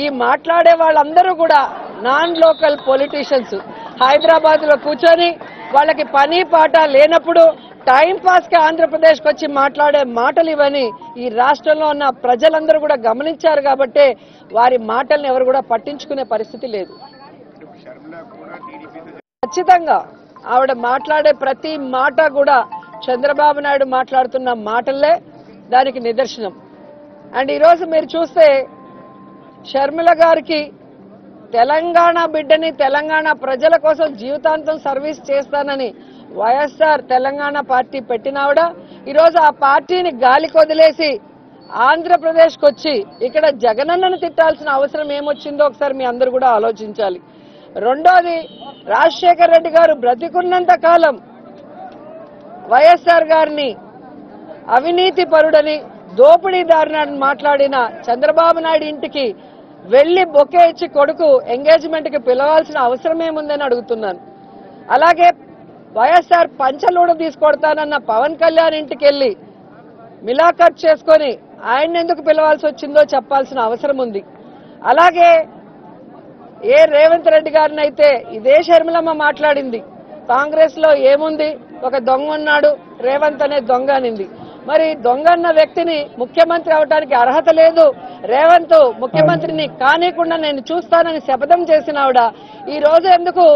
ఈ మాట్లాడే వాళ్ళందరూ కూడా నాన్ లోకల్ పొలిటీషియన్స్ హైదరాబాద్ లో కూర్చొని వాళ్ళకి పని పాట లేనప్పుడు టైం పాస్ కి ఆంధ్రప్రదేశ్కి వచ్చి మాట్లాడే మాటలు ఇవని ఈ రాష్ట్రంలో ఉన్న ప్రజలందరూ కూడా గమనించారు కాబట్టి వారి మాటల్ని ఎవరు కూడా పట్టించుకునే పరిస్థితి లేదు. ఖచ్చితంగా ఆవిడ మాట్లాడే ప్రతి మాట కూడా చంద్రబాబు నాయుడు మాట్లాడుతున్న మాటలే దానికి నిదర్శనం. అండ్ ఈరోజు మీరు చూస్తే షర్మిల గారికి తెలంగాణ బిడ్డని తెలంగాణ ప్రజల కోసం జీవితాంతం సర్వీస్ చేస్తానని వైఎస్ఆర్ తెలంగాణ పార్టీ పెట్టినావిడ ఈరోజు ఆ పార్టీని గాలికి వదిలేసి ఆంధ్రప్రదేశ్కి వచ్చి ఇక్కడ జగనన్నను తిట్టాల్సిన అవసరం ఏమొచ్చిందో ఒకసారి మీ అందరూ కూడా ఆలోచించాలి. రెండోది, రాజశేఖర్ రెడ్డి గారు బ్రతికున్నంత కాలం వైఎస్ఆర్ గారిని అవినీతి పరుడని దోపిడీదారుని మాట్లాడిన చంద్రబాబు నాయుడు ఇంటికి వెళ్లి బొకే ఇచ్చి కొడుకు ఎంగేజ్మెంట్ కి పిలవాల్సిన అవసరం ఏముందని అడుగుతున్నాను. అలాగే వైఎస్ఆర్ పంచలోడు తీసుకొడతానన్న పవన్ కళ్యాణ్ ఇంటికి వెళ్లి మిలాఖత్ చేసుకొని ఆయన ఎందుకు పిలవాల్సి వచ్చిందో చెప్పాల్సిన అవసరం ఉంది. అలాగే రేవంత్ రెడ్డి గారిని అయితే ఇదే షర్మిలమ్మ మాట్లాడింది, కాంగ్రెస్ లో ఏముంది, ఒక దొంగ ఉన్నాడు రేవంత్ అనే దొంగ అనింది. మరి దొంగ అన్న వ్యక్తిని ముఖ్యమంత్రి అవడానికి అర్హత లేదు, రేవంత్ ముఖ్యమంత్రిని కానీకుండా నేను చూస్తానని శపథం చేసినావిడ ఈ రోజు ఎందుకు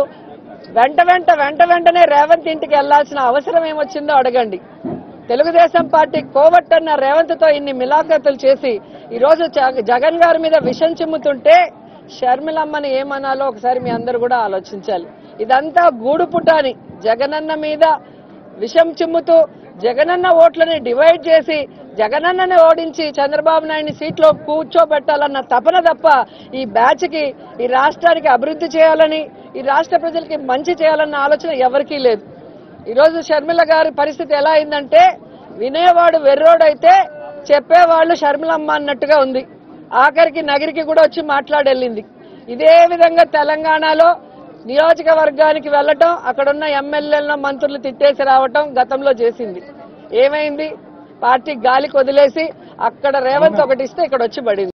వెంటనే రేవంత్ ఇంటికి వెళ్లాల్సిన అవసరం ఏమొచ్చిందో అడగండి. తెలుగుదేశం పార్టీ కోవట్టన్న రేవంత్ తో ఇన్ని మిలాఖతులు చేసి ఈ రోజు జగన్ గారి మీద విషం చిమ్ముతుంటే షర్మిలమ్మని ఏమనాలో ఒకసారి మీ అందరూ కూడా ఆలోచించాలి. ఇదంతా గూడుపుటాని జగనన్న మీద విషం చిమ్ముతూ జగనన్న ఓట్లని డివైడ్ చేసి జగనన్నని ఓడించి చంద్రబాబు నాయుడిని సీట్లో కూర్చోబెట్టాలన్న తపన తప్ప ఈ బ్యాచ్ కి ఈ రాష్ట్రానికి అభివృద్ధి చేయాలని ఈ రాష్ట్ర ప్రజలకి మంచి చేయాలన్న ఆలోచన ఎవరికీ లేదు. ఈరోజు షర్మిల గారి పరిస్థితి ఎలా అయిందంటే వినేవాడు వెర్రోడైతే చెప్పేవాళ్ళు షర్మిలమ్మ అన్నట్టుగా ఉంది. ఆఖరికి నగరికి కూడా వచ్చి మాట్లాడెళ్ళింది. ఇదే విధంగా తెలంగాణలో నియోజకవర్గానికి వెళ్లటం అక్కడున్న ఎమ్మెల్యేలను మంత్రులు తిట్టేసి రావటం గతంలో చేసింది. ఏమైంది? పార్టీ గాలికి వదిలేసి అక్కడ రేవంత్ ఒకటి ఇస్తే ఇక్కడ వచ్చి పడింది.